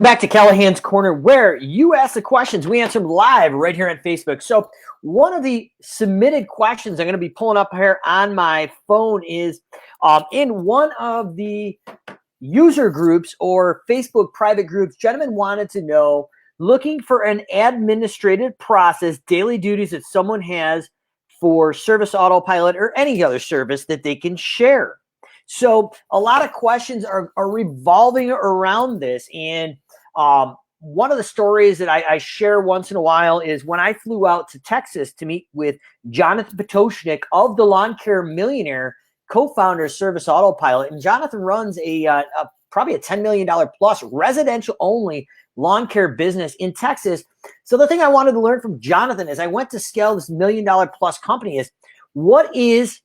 Back to Callahan's Corner, where you ask the questions, we answer them live right here on Facebook. So one of the submitted questions I'm going to be pulling up here on my phone is in one of the user groups or Facebook private groups, gentlemen wanted to know, looking for an administrative process, daily duties that someone has for service autopilot or any other service that they can share. So a lot of questions are revolving around this. And one of the stories that I share once in a while is when I flew out to Texas to meet with Jonathan Potoshnik of the Lawn Care Millionaire, co-founder of Service Autopilot. And Jonathan runs probably a $10 million plus residential only lawn care business in Texas. So the thing I wanted to learn from Jonathan as I went to scale this $1 million plus company is, what is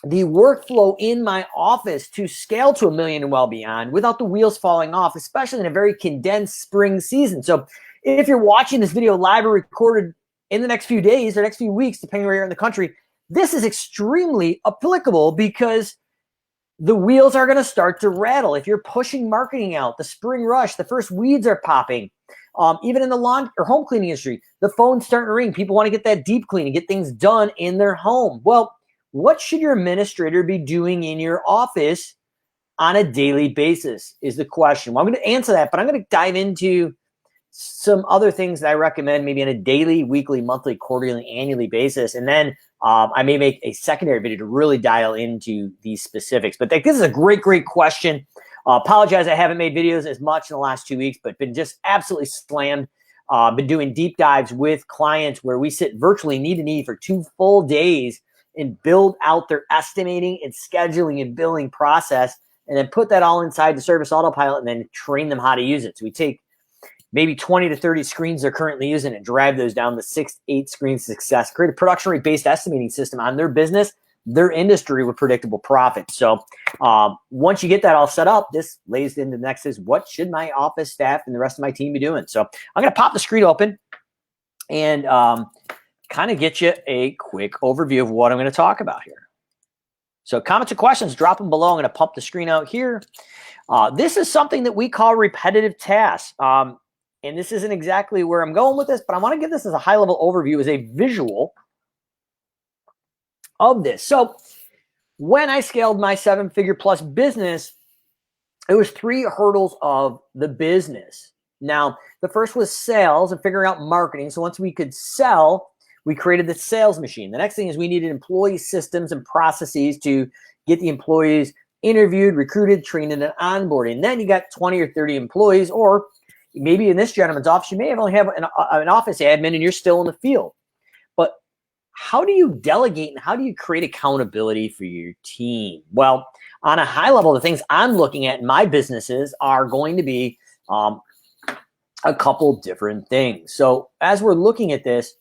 the workflow in my office to scale to $1 million and well beyond without the wheels falling off, especially in a very condensed spring season. So if you're watching this video live or recorded in the next few days or next few weeks, depending where you're in the country, this is extremely applicable because the wheels are going to start to rattle. If you're pushing marketing out, the spring rush, the first weeds are popping. Even in the lawn or home cleaning industry, the phone's starting to ring. People want to get that deep clean and get things done in their home. Well, what should your administrator be doing in your office on a daily basis is the question. Well, I'm going to answer that, but I'm going to dive into some other things that I recommend maybe on a daily, weekly, monthly, quarterly, annually basis. And then I may make a secondary video to really dial into these specifics. But this is a great, great question. Apologize, I haven't made videos as much in the last 2 weeks, but been just absolutely slammed. Been doing deep dives with clients where we sit virtually knee to knee for 2 full days and build out their estimating and scheduling and billing process, and then put that all inside the Service Autopilot and then train them how to use it. So we take maybe 20 to 30 screens they're currently using and drive those down to 6 to 8 screens success, create a production rate based estimating system on their business, their industry with predictable profits. So once you get that all set up, this lays into the next is, what should my office staff and the rest of my team be doing? So I'm going to pop the screen open and kind of get you a quick overview of what I'm going to talk about here. So comments and questions, drop them below. I'm going to pump the screen out here. This is something that we call repetitive tasks. And this isn't exactly where I'm going with this, but I want to give this as a high-level overview, as a visual of this. So when I scaled my 7-figure plus business, it was 3 hurdles of the business. Now, the first was sales and figuring out marketing. So once we could sell, we created the sales machine. The next thing is we needed employee systems and processes to get the employees interviewed, recruited, trained, and onboarded. And then you got 20 or 30 employees, or maybe in this gentleman's office, you may only have an office admin and you're still in the field. But how do you delegate and how do you create accountability for your team? Well, on a high level, the things I'm looking at in my businesses are going to be a couple different things. So as we're looking at this,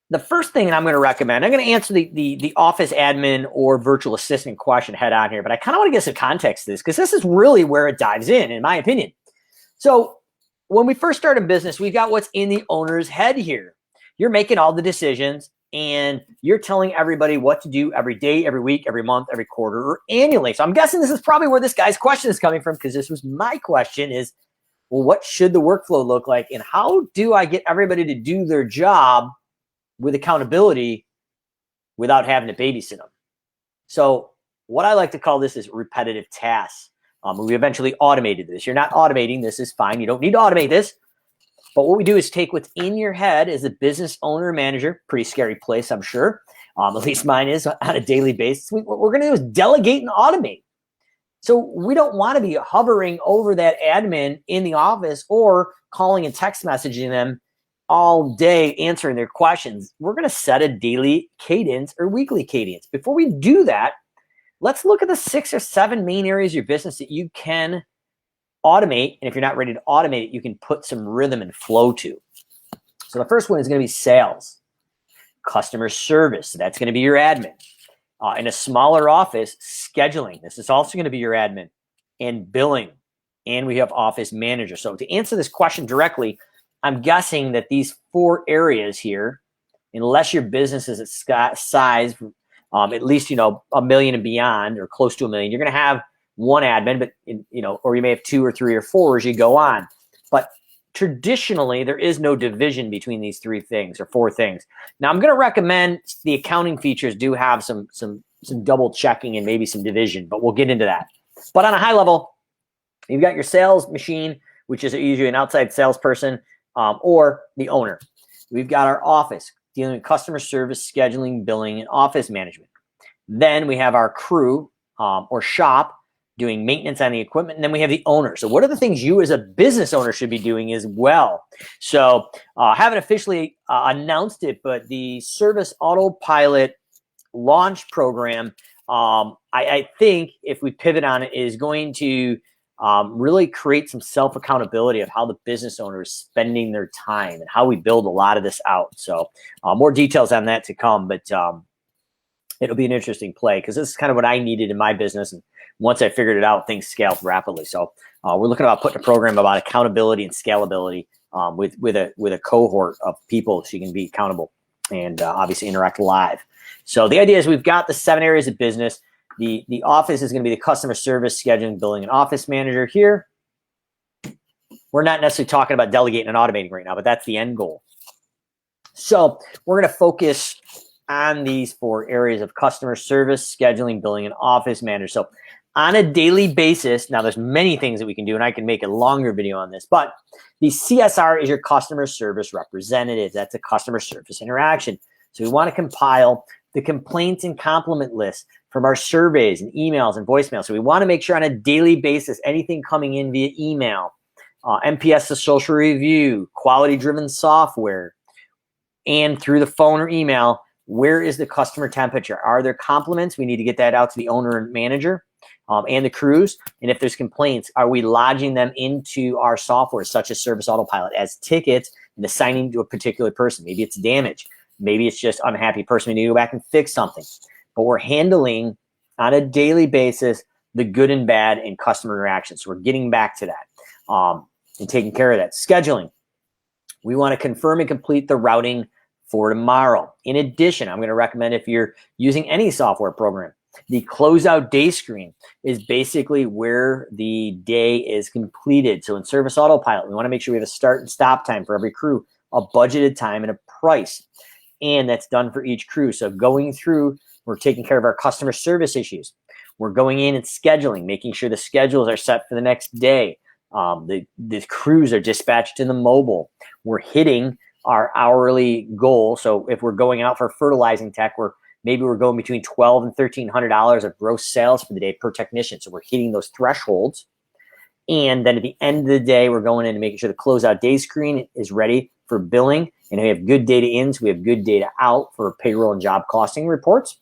the first thing that I'm going to recommend, I'm going to answer the office admin or virtual assistant question head on here, but I kind of want to get some context to this because this is really where it dives in my opinion. So when we first start a business, we've got what's in the owner's head here. You're making all the decisions and you're telling everybody what to do every day, every week, every month, every quarter, or annually. So I'm guessing this is probably where this guy's question is coming from, because this was my question is, well, what should the workflow look like? And how do I get everybody to do their job with accountability without having to babysit them? So what I like to call this is repetitive tasks. We eventually automated this. You're not automating. This is fine. You don't need to automate this. But what we do is take what's in your head as a business owner or manager, pretty scary place, I'm sure. At least mine is on a daily basis. What we're going to do is delegate and automate. So we don't want to be hovering over that admin in the office or calling and text messaging them all day answering their questions. We're going to set a daily cadence or weekly cadence. Before we do that, let's look at the 6 or 7 main areas of your business that you can automate. And if you're not ready to automate it, you can put some rhythm and flow to. So the first one is going to be sales, customer service. So that's going to be your admin. In a smaller office, scheduling. This is also going to be your admin, and billing. And we have office manager. So to answer this question directly, I'm guessing that these 4 areas here, unless your business is at size, at least, $1 million and beyond or close to $1 million, you're going to have one admin, but or you may have 2 or 3 or 4 as you go on. But traditionally, there is no division between these 3 things or 4 things. Now, I'm going to recommend the accounting features do have some double checking and maybe some division, but we'll get into that. But on a high level, you've got your sales machine, which is usually an outside salesperson or the owner. We've got our office dealing with customer service, scheduling, billing, and office management. Then we have our crew or shop doing maintenance on the equipment. And then we have the owner. So what are the things you as a business owner should be doing as well? So haven't officially announced it, but the Service Autopilot launch program, I think if we pivot on it, is going to really create some self-accountability of how the business owner is spending their time and how we build a lot of this out. So more details on that to come, but it'll be an interesting play because this is kind of what I needed in my business. And once I figured it out, things scaled rapidly. So we're looking about putting a program about accountability and scalability with a cohort of people so you can be accountable and obviously interact live. So the idea is we've got the 7 areas of business. The office is going to be the customer service, scheduling, billing, and office manager here. We're not necessarily talking about delegating and automating right now, but that's the end goal. So we're going to focus on these 4 areas of customer service, scheduling, billing, and office manager. So on a daily basis, now there's many things that we can do, and I can make a longer video on this, but the CSR is your customer service representative. That's a customer service interaction. So we want to compile the complaints and compliment list from our surveys and emails and voicemails. So we want to make sure on a daily basis, anything coming in via email, NPS to social review, quality-driven software, and through the phone or email, where is the customer temperature? Are there compliments? We need to get that out to the owner and manager and the crews. And if there's complaints, are we lodging them into our software, such as Service Autopilot, as tickets and assigning to a particular person? Maybe it's damage. Maybe it's just unhappy person. We need to go back and fix something. But we're handling on a daily basis the good and bad in customer interactions. So we're getting back to that and taking care of that. Scheduling. We want to confirm and complete the routing for tomorrow. In addition, I'm going to recommend if you're using any software program, the closeout day screen is basically where the day is completed. So in Service Autopilot, we want to make sure we have a start and stop time for every crew, a budgeted time, and a price. And that's done for each crew. So going through, we're taking care of our customer service issues. We're going in and scheduling, making sure the schedules are set for the next day. The crews are dispatched to the mobile. We're hitting our hourly goal. So if we're going out for fertilizing tech, maybe we're going between $1,200 and $1,300 of gross sales for the day per technician. So we're hitting those thresholds. And then at the end of the day, we're going in and making sure the closeout day screen is ready for billing. And we have good data in, so we have good data out for payroll and job costing reports.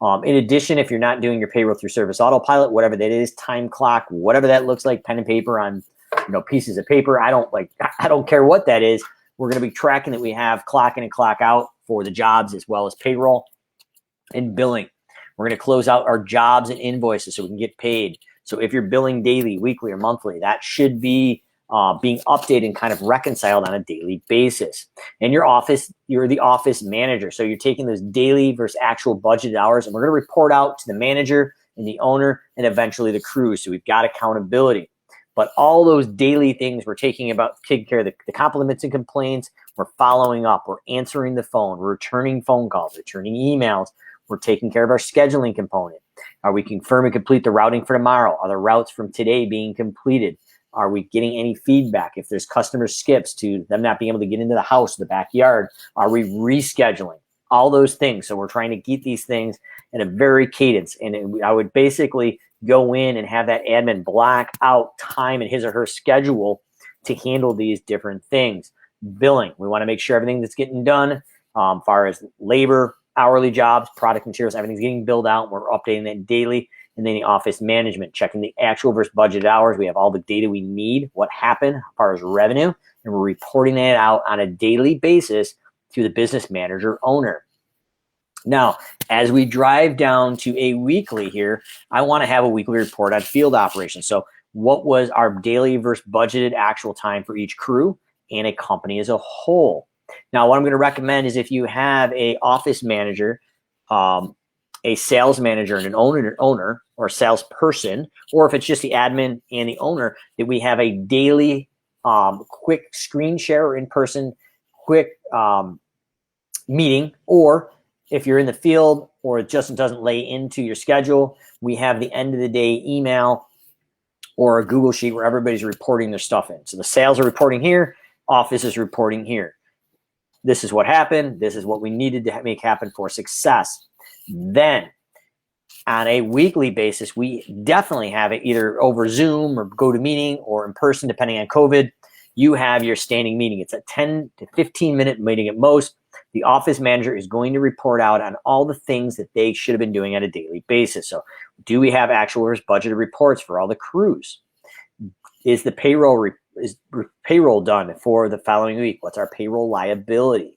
In addition, if you're not doing your payroll through Service Autopilot, whatever that is, time clock, whatever that looks like, pen and paper on pieces of paper, I don't care what that is. We're going to be tracking that we have clock in and clock out for the jobs as well as payroll and billing. We're going to close out our jobs and invoices so we can get paid. So if you're billing daily, weekly, or monthly, that should be being updated and kind of reconciled on a daily basis. In your office, you're the office manager. So you're taking those daily versus actual budgeted hours, and we're going to report out to the manager and the owner and eventually the crew. So we've got accountability. But all those daily things we're taking care of the compliments and complaints. We're following up. We're answering the phone. We're returning phone calls, returning emails. We're taking care of our scheduling component. Are we confirm and complete the routing for tomorrow? Are the routes from today being completed? Are we getting any feedback? If there's customer skips to them not being able to get into the house, the backyard, are we rescheduling? All those things. So we're trying to keep these things in a very cadence. And I would basically go in and have that admin block out time in his or her schedule to handle these different things. Billing. We want to make sure everything that's getting done as far as labor, hourly jobs, product materials, everything's getting billed out. We're updating that daily. And then the office management, checking the actual versus budgeted hours. We have all the data we need, what happened as far as revenue, and we're reporting that out on a daily basis to the business manager owner. Now, as we drive down to a weekly here, I want to have a weekly report on field operations. So what was our daily versus budgeted actual time for each crew and a company as a whole? Now, what I'm going to recommend is if you have a office manager, a sales manager and an owner or salesperson, or if it's just the admin and the owner, that we have a daily quick screen share or in-person quick meeting, or if you're in the field or it just doesn't lay into your schedule, we have the end of the day email or a Google sheet where everybody's reporting their stuff in. So the sales are reporting here, office is reporting here. This is what happened. This is what we needed to make happen for success. Then on a weekly basis, we definitely have it either over Zoom or GoToMeeting or in person, depending on COVID. You have your standing meeting. It's a 10 to 15 minute meeting at most. The office manager is going to report out on all the things that they should have been doing on a daily basis. So do we have actual budgeted reports for all the crews? Is the payroll done for the following week? What's our payroll liability?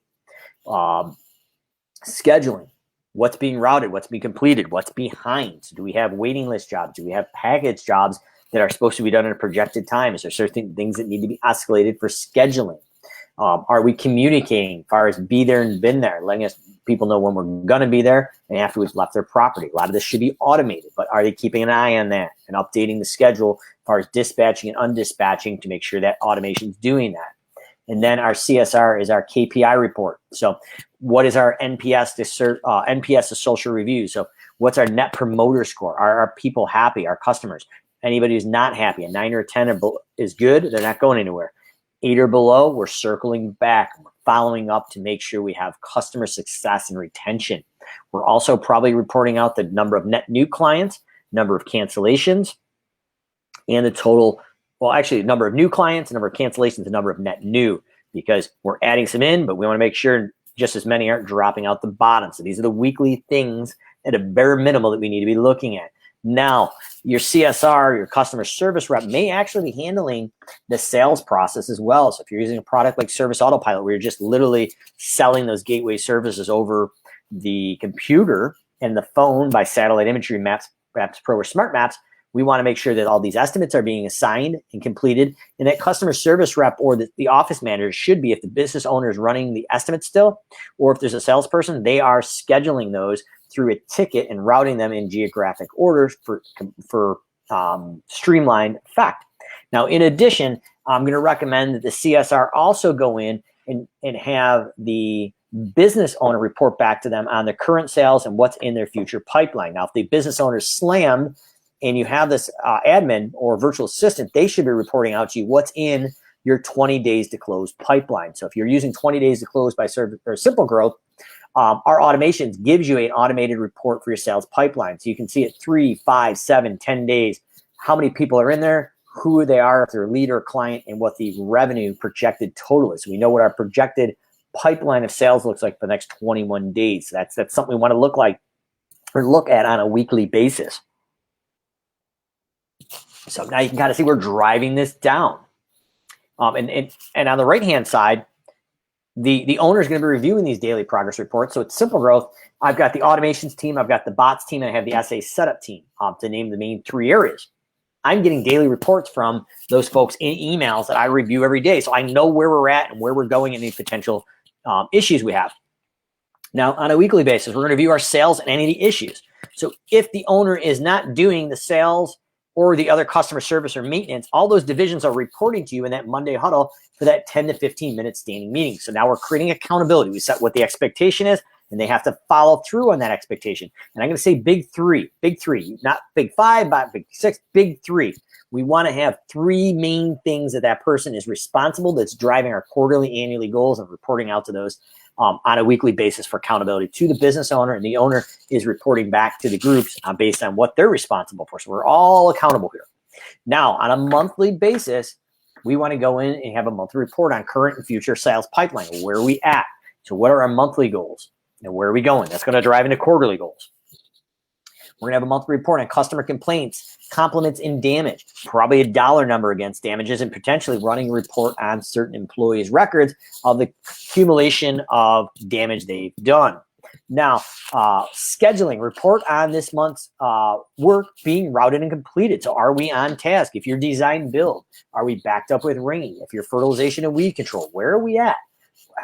Scheduling. What's being routed? What's being completed? What's behind? So do we have waiting list jobs? Do we have package jobs that are supposed to be done in a projected time? Is there certain things that need to be escalated for scheduling? Are we communicating as far as be there and been there, letting people know when we're going to be there and after we've left their property? A lot of this should be automated, but are they keeping an eye on that and updating the schedule as far as dispatching and undispatching to make sure that automation is doing that? And then our CSR is our KPI report. So what is our NPS to social review? So what's our net promoter score? Are our people happy? Our customers? Anybody who's not happy, a 9 or a 10 is good. They're not going anywhere. 8 or below, we're circling back. We're following up to make sure we have customer success and retention. We're also probably reporting out the number of net new clients, number of cancellations, and the total, well, actually, number of new clients, number of cancellations, the number of net new, because we're adding some in, but we want to make sure just as many aren't dropping out the bottom. So these are the weekly things at a bare minimal that we need to be looking at. Now, your CSR, your customer service rep, may actually be handling the sales process as well. So if you're using a product like Service Autopilot, where you're just literally selling those gateway services over the computer and the phone by satellite imagery maps Pro or Smart Maps, we want to make sure that all these estimates are being assigned and completed, and that customer service rep or the office manager should be, if the business owner is running the estimate still, or if there's a salesperson, they are scheduling those through a ticket and routing them in geographic orders for streamlined effect. Now, in addition, I'm going to recommend that the CSR also go in and have the business owner report back to them on the current sales and what's in their future pipeline. Now, if the business owner is slammed and you have this admin or virtual assistant, they should be reporting out to you what's in your 20 days to close pipeline. So if you're using 20 days to close by SimpleGrowth, our automations gives you an automated report for your sales pipeline. So you can see it 3, 5, 7, 10 days, how many people are in there, who they are, if they're a lead or a client, and what the revenue projected total is. So we know what our projected pipeline of sales looks like for the next 21 days. So that's something we want to look at on a weekly basis. So now you can kind of see we're driving this down. And on the right-hand side, the owner is going to be reviewing these daily progress reports. So it's SimpleGrowth. I've got the automations team, I've got the bots team, and I have the SA setup team to name the main 3 areas. I'm getting daily reports from those folks in emails that I review every day. So I know where we're at and where we're going and any potential issues we have. Now, on a weekly basis, we're going to review our sales and any of the issues. So if the owner is not doing the sales or the other customer service or maintenance, all those divisions are reporting to you in that Monday huddle for that 10 to 15 minute standing meeting. So now we're creating accountability. We set what the expectation is, and they have to follow through on that expectation. And I'm going to say big three, not big 5, but big 6, big 3. We want to have 3 main things that person is responsible, that's driving our quarterly, annually goals, and reporting out to those on a weekly basis for accountability to the business owner, and the owner is reporting back to the groups based on what they're responsible for. So we're all accountable here. Now, on a monthly basis, we want to go in and have a monthly report on current and future sales pipeline. Where are we at? So what are our monthly goals? And where are we going? That's going to drive into quarterly goals. We're going to have a monthly report on customer complaints, compliments, and damage. Probably a dollar number against damages, and potentially running a report on certain employees' records of the accumulation of damage they've done. Now, scheduling, report on this month's work being routed and completed. So are we on task? If you're design build, are we backed up with rain? If you're fertilization and weed control, where are we at?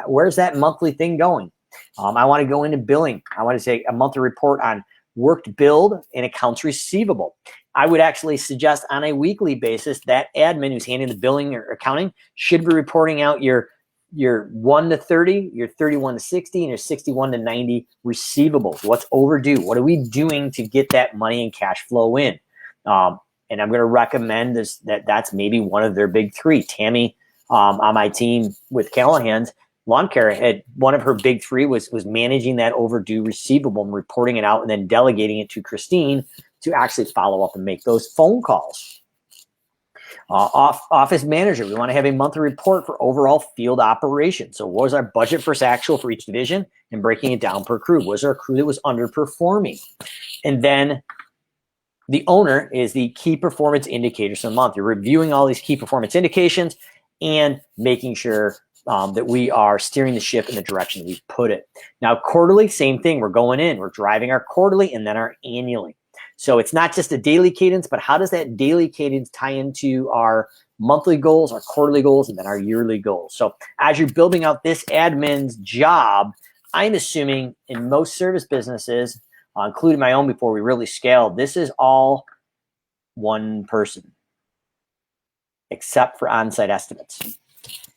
Where's that monthly thing going? I want to go into billing. I want to say a monthly report on worked billed, and accounts receivable. I would actually suggest on a weekly basis that admin who's handling the billing or accounting should be reporting out your 1 to 30, your 31 to 60, and your 61 to 90 receivables. What's overdue? What are we doing to get that money and cash flow in? And I'm going to recommend that's maybe one of their big three. Tammy on my team with Callahan's Lawn Care had one of her big three was managing that overdue receivable and reporting it out, and then delegating it to Christine to actually follow up and make those phone calls. Office manager, we want to have a monthly report for overall field operations. So what was our budget versus actual for each division, and breaking it down per crew? Was there a crew that was underperforming? And then the owner is the key performance indicators of the month. You're reviewing all these key performance indications and making sure that we are steering the ship in the direction that we've put it. Now, quarterly, same thing. We're going in, we're driving our quarterly and then our annually. So it's not just a daily cadence, but how does that daily cadence tie into our monthly goals, our quarterly goals, and then our yearly goals? So as you're building out this admin's job, I'm assuming in most service businesses, including my own before we really scaled, this is all one person, except for on-site estimates.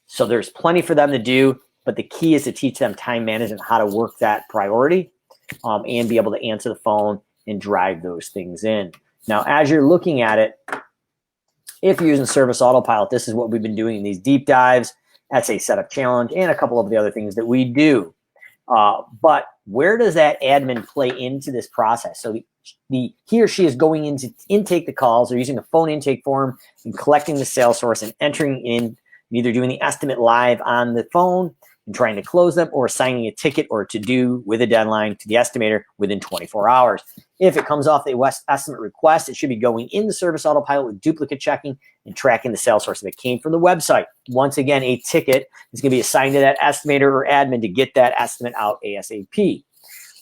So there's plenty for them to do, but the key is to teach them time management, how to work that priority, and be able to answer the phone and drive those things in. Now, as you're looking at it, if you're using Service Autopilot, this is what we've been doing in these deep dives. That's a setup challenge and a couple of the other things that we do. But where does that admin play into this process? So he or she is going in to intake the calls, or using a phone intake form and collecting the sales source and entering in, either doing the estimate live on the phone and trying to close them, or assigning a ticket or a to-do with a deadline to the estimator within 24 hours. If it comes off the estimate request, it should be going in the Service Autopilot with duplicate checking and tracking the sales source if it came from the website. Once again, a ticket is going to be assigned to that estimator or admin to get that estimate out ASAP.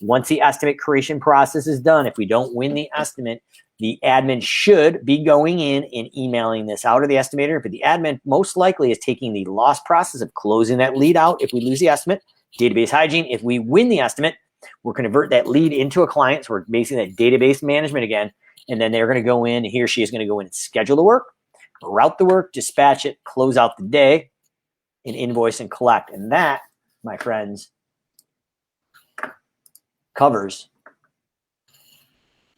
Once the estimate creation process is done, if we don't win the estimate, the admin should be going in and emailing this out to the estimator. But the admin most likely is taking the loss process of closing that lead out if we lose the estimate. Database hygiene, if we win the estimate, we're going to convert that lead into a client. So we're basically that database management again. And then they're going to go in, he or she is going to go in and schedule the work, route the work, dispatch it, close out the day, and invoice and collect. And that, my friends, covers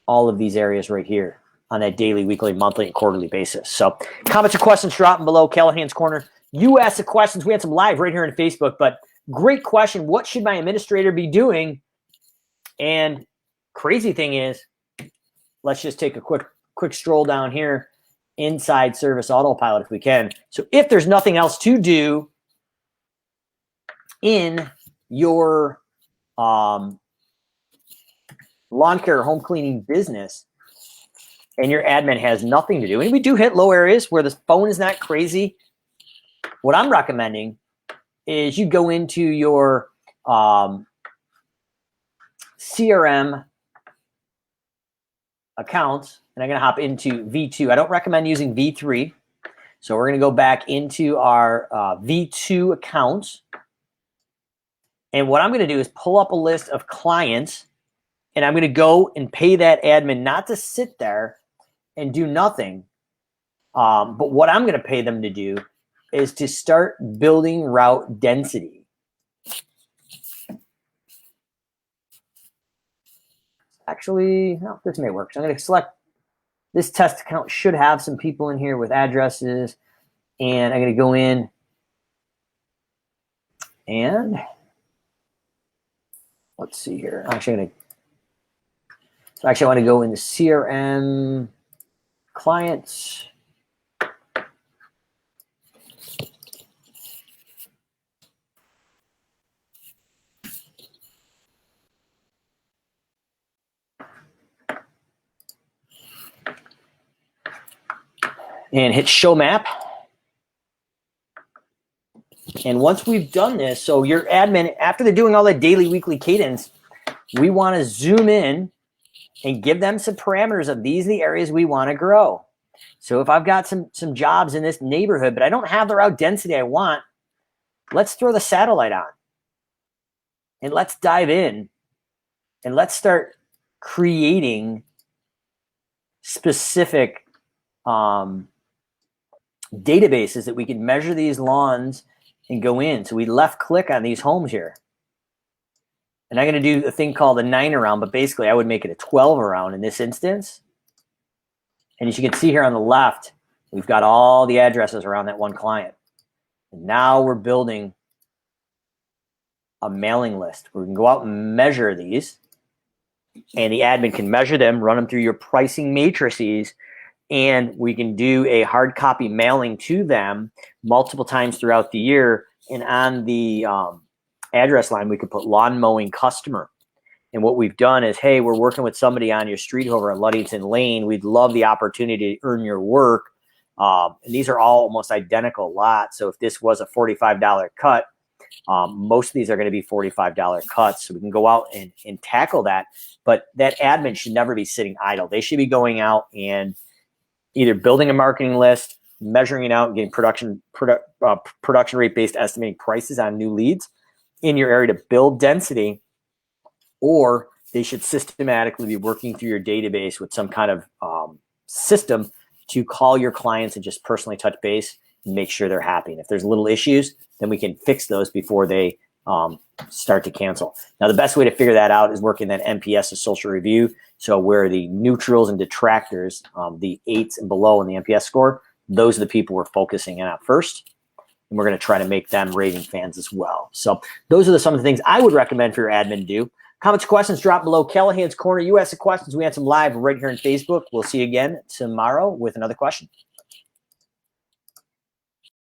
all of these areas right here on that daily, weekly, monthly, and quarterly basis. So comments or questions, drop them below. Callahan's Corner. You asked the questions. We had some live right here on Facebook, but great question. What should my administrator be doing? And crazy thing is, let's just take a quick stroll down here inside Service Autopilot if we can. So if there's nothing else to do in your lawn care or home cleaning business, and your admin has nothing to do, and we do hit low areas where the phone is not crazy, what I'm recommending is you go into your CRM accounts, and I'm going to hop into V2. I don't recommend using V3, so we're going to go back into our V2 accounts, and what I'm going to do is pull up a list of clients. And I'm going to go and pay that admin not to sit there and do nothing. But what I'm going to pay them to do is to start building route density. Actually, no, this may work. So I'm going to select this test account. Should have some people in here with addresses. And I'm going to go in and let's see here. I want to go into CRM clients. And hit show map. And once we've done this, so your admin, after they're doing all that daily, weekly cadence, we want to zoom in and give them some parameters of these are the areas we want to grow. So if I've got some jobs in this neighborhood, but I don't have the route density I want, let's throw the satellite on. And let's dive in and let's start creating specific databases that we can measure these lawns and go in. So we left click on these homes here. And I'm going to do a thing called a 9 around, but basically I would make it a 12 around in this instance. And as you can see here on the left, we've got all the addresses around that one client. And now we're building a mailing list. We can go out and measure these, and the admin can measure them, run them through your pricing matrices, and we can do a hard copy mailing to them multiple times throughout the year. And on the address line, we could put lawn mowing customer. And what we've done is, hey, we're working with somebody on your street over at Ludington Lane. We'd love the opportunity to earn your work. And these are all almost identical lots. So if this was a $45 cut, most of these are going to be $45 cuts. So we can go out and tackle that. But that admin should never be sitting idle. They should be going out and either building a marketing list, measuring it out, and getting production rate based estimating prices on new leads in your area to build density, or they should systematically be working through your database with some kind of system to call your clients and just personally touch base and make sure they're happy. And if there's little issues, then we can fix those before they start to cancel. Now, the best way to figure that out is working that NPS, a social review. So where the neutrals and detractors, the 8s and below in the NPS score, those are the people we're focusing in on first. And we're going to try to make them raving fans as well. So those are some of the things I would recommend for your admin to do. Comments, questions, drop below. Callahan's Corner. You ask the questions, we answer them live right here on Facebook. We'll see you again tomorrow with another question.